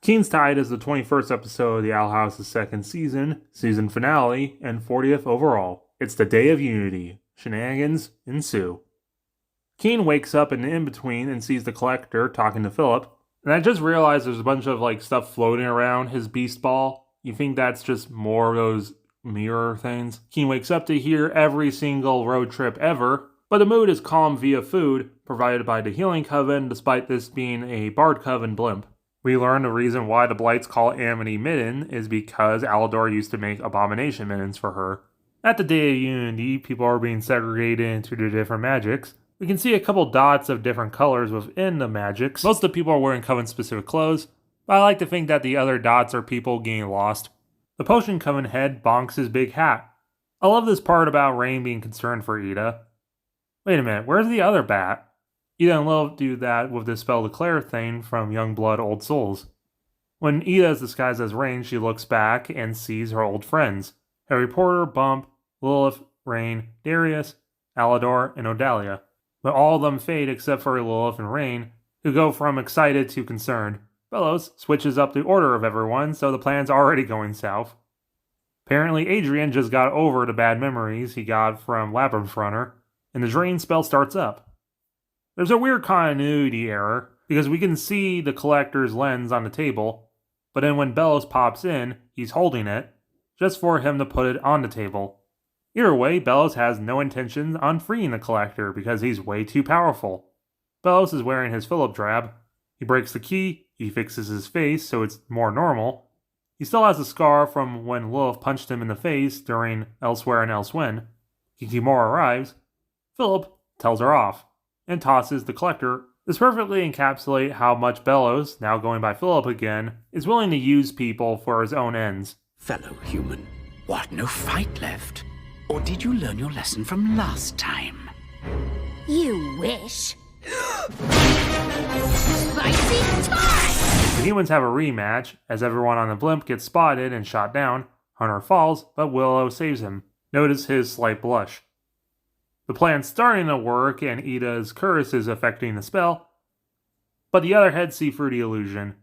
Keen's Tide is the 21st episode of the Owl House's second season finale, and 40th overall. It's the Day of Unity. Shenanigans ensue. Keen wakes up in the in-between and sees the Collector talking to Philip, and I just realized there's a bunch of stuff floating around his beast ball. You think that's just more of those mirror things? Keen wakes up to hear every single road trip ever, but the mood is calm via food provided by the Healing Coven, despite this being a Bard Coven blimp. We learn the reason why the Blights call Amity Midden is because Alador used to make abomination middens for her. At the Day of Unity, people are being segregated into the different magics. We can see a couple dots of different colors within the magics. Most of the people are wearing Coven-specific clothes, but I like to think that the other dots are people getting lost. The Potion Coven head bonks his big hat. I love this part about Rain being concerned for Ida. Wait a minute, where's the other bat? Ida and Lil do that with the Spell Declare thing from Youngblood Old Souls. When Ida is disguised as Rain, she looks back and sees her old friends. Harry Potter, Bump, Lilith, Rain, Darius, Alador, and Odalia. But all of them fade except for Lilith and Rain, who go from excited to concerned. Bellows switches up the order of everyone, so the plan's already going south. Apparently Adrian just got over the bad memories he got from Labyrinth Runner, and the Drain spell starts up. There's a weird continuity error, because we can see the Collector's lens on the table, but then when Bellows pops in, he's holding it, just for him to put it on the table. Either way, Bellows has no intention on freeing the Collector, because he's way too powerful. Bellows is wearing his Philip drab. He breaks the key, he fixes his face so it's more normal. He still has a scar from when Lilith punched him in the face during Elsewhere and Elsewhen. Kikimora arrives. Philip tells her off, and tosses the Collector. This perfectly encapsulates how much Bellows, now going by Philip again, is willing to use people for his own ends. Fellow human, what, no fight left? Or did you learn your lesson from last time? You wish. Spicy time! The humans have a rematch, as everyone on the blimp gets spotted and shot down. Hunter falls, but Willow saves him. Notice his slight blush. The plan's starting to work, and Ida's curse is affecting the spell, but the other heads see through the illusion.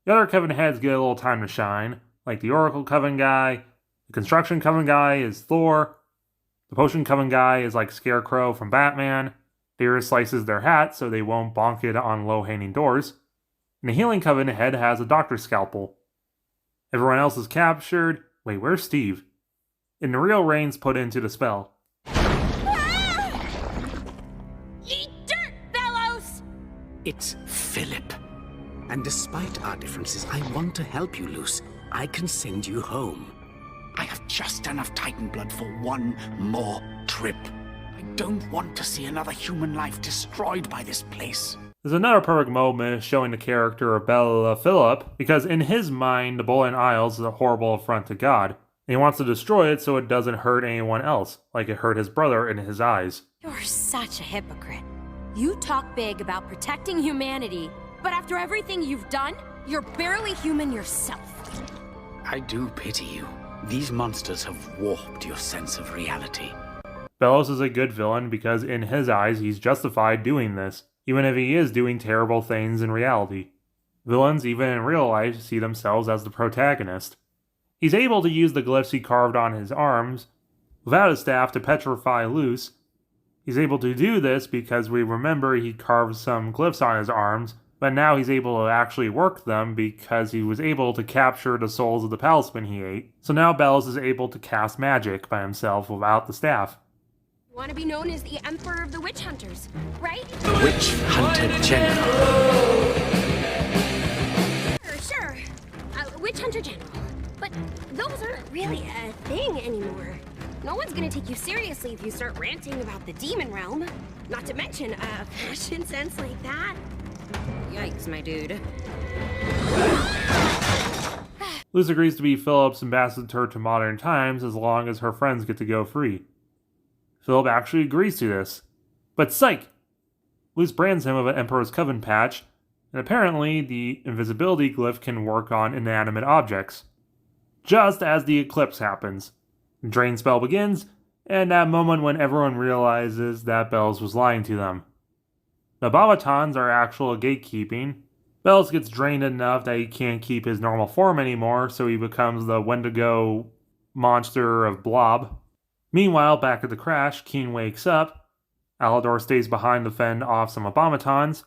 The other Coven heads get a little time to shine, like the Oracle Coven guy. The Construction Coven guy is Thor. The Potion Coven guy is like Scarecrow from Batman. Darius slices their hat so they won't bonk it on low-hanging doors. And the Healing Coven head has a doctor's scalpel. Everyone else is captured. Wait, where's Steve? And the real Rain's put into the spell. Eat dirt, Bellows! It's Philip. And despite our differences, I want to help you, Luce. I can send you home. I have just enough Titan blood for one more trip. I don't want to see another human life destroyed by this place. There's another perfect moment showing the character of Bella Philip, because in his mind, the Bolan Isles is a horrible affront to God. And he wants to destroy it so it doesn't hurt anyone else, like it hurt his brother in his eyes. You're such a hypocrite. You talk big about protecting humanity, but after everything you've done, you're barely human yourself. I do pity you. These monsters have warped your sense of reality. Bellows is a good villain because in his eyes he's justified doing this, even if he is doing terrible things in reality. Villains, even in real life, see themselves as the protagonist. He's able to use the glyphs he carved on his arms without his staff to petrify Luce. He's able to do this because we remember he carved some glyphs on his arms, but now he's able to actually work them because he was able to capture the souls of the palisman he ate. So now Bellows is able to cast magic by himself without the staff. You want to be known as the Emperor of the Witch Hunters, right? Witch Hunter General. Sure. Witch Hunter General. But those aren't really a thing anymore. No one's gonna take you seriously if you start ranting about the demon realm. Not to mention a fashion sense like that. Yikes, my dude. Luce agrees to be Philip's ambassador to modern times as long as her friends get to go free. Philip actually agrees to this. But psych! Luce brands him with an Emperor's Coven patch, and apparently the invisibility glyph can work on inanimate objects. Just as the eclipse happens. The drain spell begins, and that moment when everyone realizes that Bellows was lying to them. The Babatons are actual gatekeeping, Bells gets drained enough that he can't keep his normal form anymore, so he becomes the Wendigo monster of Blob. Meanwhile, back at the crash, Keen wakes up. Alador stays behind to fend off some abomatons.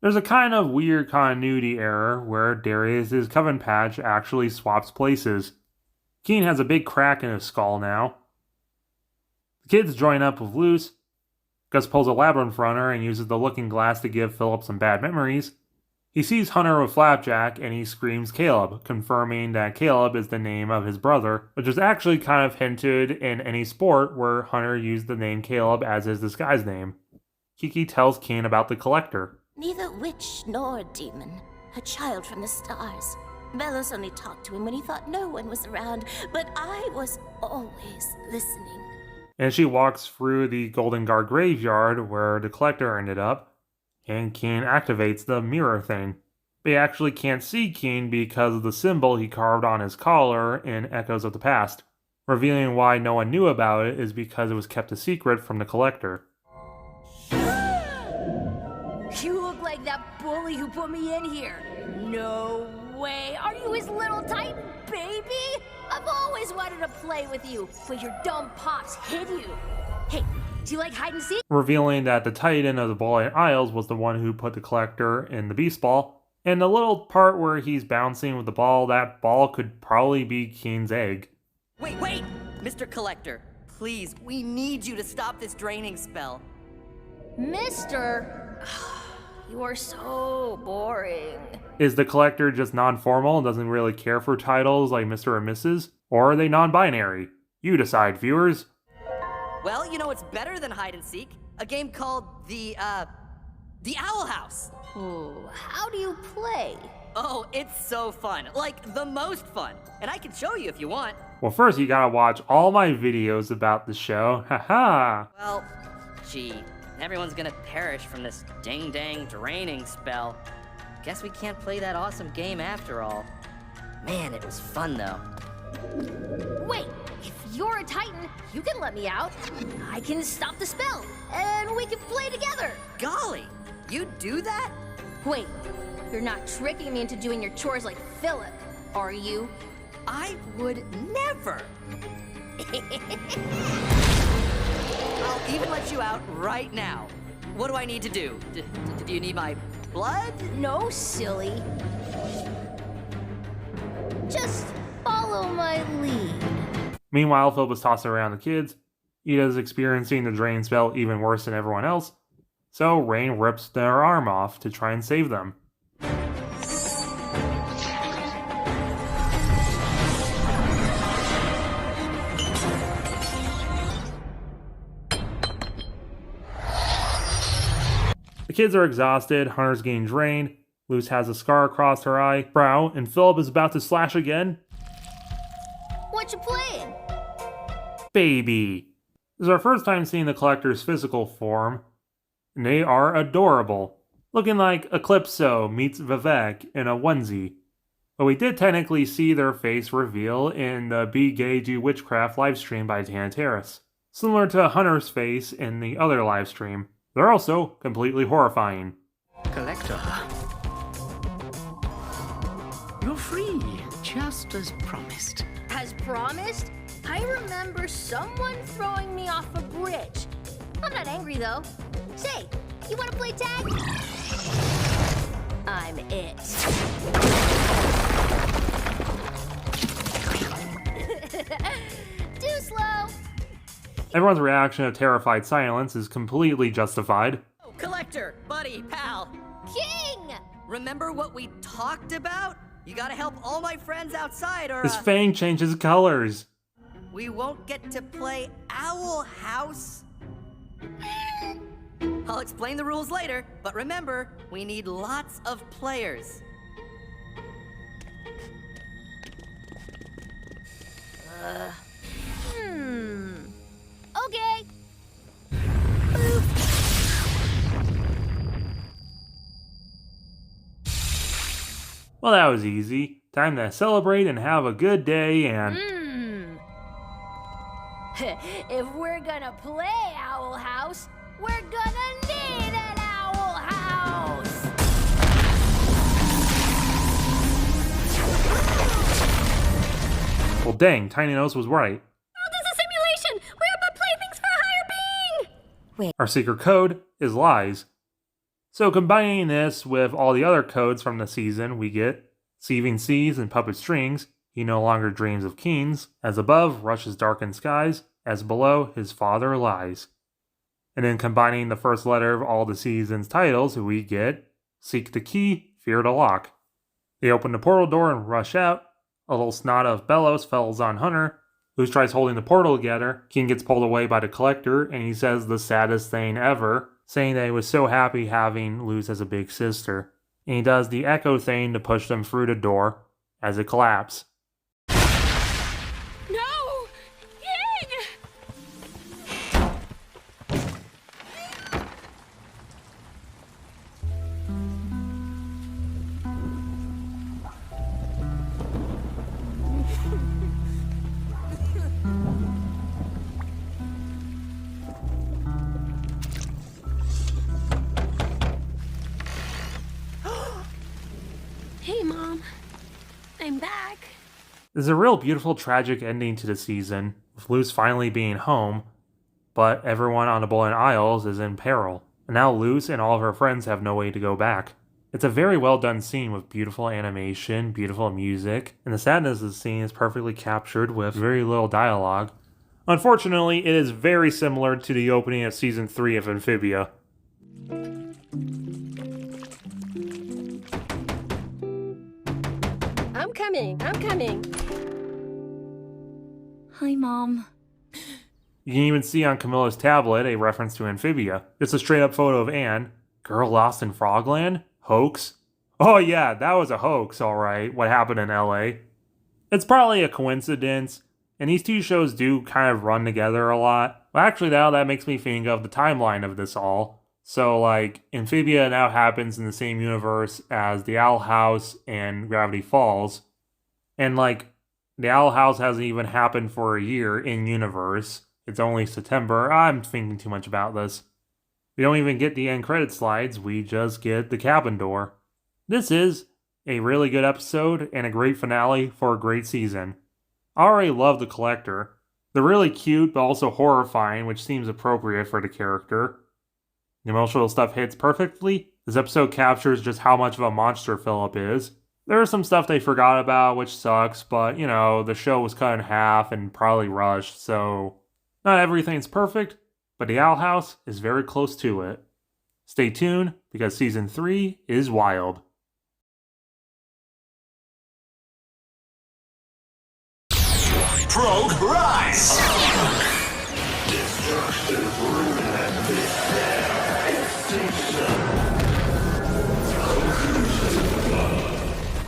There's a kind of weird continuity error where Darius' coven patch actually swaps places. Keen has a big crack in his skull now. The kids join up with Luce. Gus pulls a labyrinth runner and uses the looking glass to give Philip some bad memories. He sees Hunter with Flapjack and he screams Caleb, confirming that Caleb is the name of his brother, which is actually kind of hinted in Any Sport where Hunter used the name Caleb as his disguise name. Kiki tells Keen about the Collector. Neither witch nor demon, a child from the stars. Velos only talked to him when he thought no one was around, but I was always listening. And she walks through the Golden Guard graveyard where the Collector ended up, and Keen activates the mirror thing. They actually can't see Keen because of the symbol he carved on his collar in Echoes of the Past. Revealing why no one knew about it is because it was kept a secret from the Collector. You look like that bully who put me in here. No way. Are you his little Titan baby? I've always wanted to play with you, but your dumb pops hid you. Hey, do you like hide and seek? Revealing that the Titan of the Boreal Isles was the one who put the Collector in the Beast Ball. And the little part where he's bouncing with the ball, that ball could probably be Keen's egg. Wait! Mr. Collector, please, we need you to stop this draining spell. Mister, you are so boring. Is the Collector just non-formal and doesn't really care for titles like Mr. and Mrs.? Or are they non-binary? You decide, viewers. Well, you know what's better than hide and seek? A game called the Owl House. Ooh, how do you play? Oh, it's so fun. Like, the most fun. And I can show you if you want. Well, first you gotta watch all my videos about the show. Haha! Well, gee, everyone's gonna perish from this dang draining spell. Guess we can't play that awesome game after all. Man, it was fun though. Wait, if you're a Titan, you can let me out. I can stop the spell, and we can play together. Golly, you do that? Wait, you're not tricking me into doing your chores like Philip, are you? I would never. I'll even let you out right now. What do I need to do? Do you need my blood? No, silly. Just follow my lead. Meanwhile, Philip is tossing around the kids. Ida's experiencing the drain spell even worse than everyone else, so Rain rips their arm off to try and save them. The kids are exhausted, Hunter's getting drained, Luce has a scar across her eyebrow, and Philip is about to slash again. What you playing? Baby. This is our first time seeing the Collector's physical form, and they are adorable. Looking like Eclipso meets Vivek in a onesie. But we did technically see their face reveal in the Be Gay Do Witchcraft livestream by Tana Terrace. Similar to Hunter's face in the other livestream. They're also completely horrifying. Collector. You're free, just as promised. As promised? I remember someone throwing me off a bridge. I'm not angry though. Say, you wanna play tag? I'm it. Too slow. Everyone's reaction of terrified silence is completely justified. Oh, Collector, buddy, pal. King! Remember what we talked about? You gotta help all my friends outside or His fang changes colors. we won't get to play Owl House. I'll explain the rules later, but remember, we need lots of players. Okay. Well, that was easy. Time to celebrate and have a good day and... If we're gonna play Owl House, we're gonna need an Owl House! Well, dang, Tiny Nose was right. World is a simulation! We are but playthings for a higher being! Our secret code is lies. So combining this with all the other codes from the season, we get Sieving Seas and Puppet Strings. He no longer dreams of kings. As above, rushes darkened skies. As below, his father lies. And then combining the first letter of all the season's titles, we get Seek the Key, Fear the Lock. They open the portal door and rush out. A little snot of bellows falls on Hunter. Luz tries holding the portal together. King gets pulled away by the Collector, and he says the saddest thing ever, saying that he was so happy having Luz as a big sister. And he does the echo thing to push them through the door as it collapses. No! King! Hey, Mom. I'm back. There's a real beautiful tragic ending to the season, with Luz finally being home, but everyone on the Bowling Isles is in peril, and now Luz and all of her friends have no way to go back. It's a very well done scene with beautiful animation, beautiful music, and the sadness of the scene is perfectly captured with very little dialogue. Unfortunately, it is very similar to the opening of Season 3 of Amphibia. I'm coming. Hi, Mom. You can even see on Camilla's tablet a reference to Amphibia. It's a straight up photo of Anne. Girl lost in Frogland? Hoax? Oh yeah, that was a hoax, alright. What happened in LA? It's probably a coincidence, and these two shows do kind of run together a lot. Well, actually now that makes me think of the timeline of this all. So like, Amphibia now happens in the same universe as the Owl House and Gravity Falls. And like, the Owl House hasn't even happened for a year in universe. It's only September. I'm thinking too much about this. We don't even get the end credit slides, we just get the cabin door. This is a really good episode and a great finale for a great season. I already love the Collector. They're really cute but also horrifying, which seems appropriate for the character. The emotional stuff hits perfectly. This episode captures just how much of a monster Philip is. There is some stuff they forgot about, which sucks, but, you know, the show was cut in half and probably rushed, so not everything's perfect, but the Owl House is very close to it. Stay tuned, because Season 3 is wild. Progress! Destruction and despair. Extinction.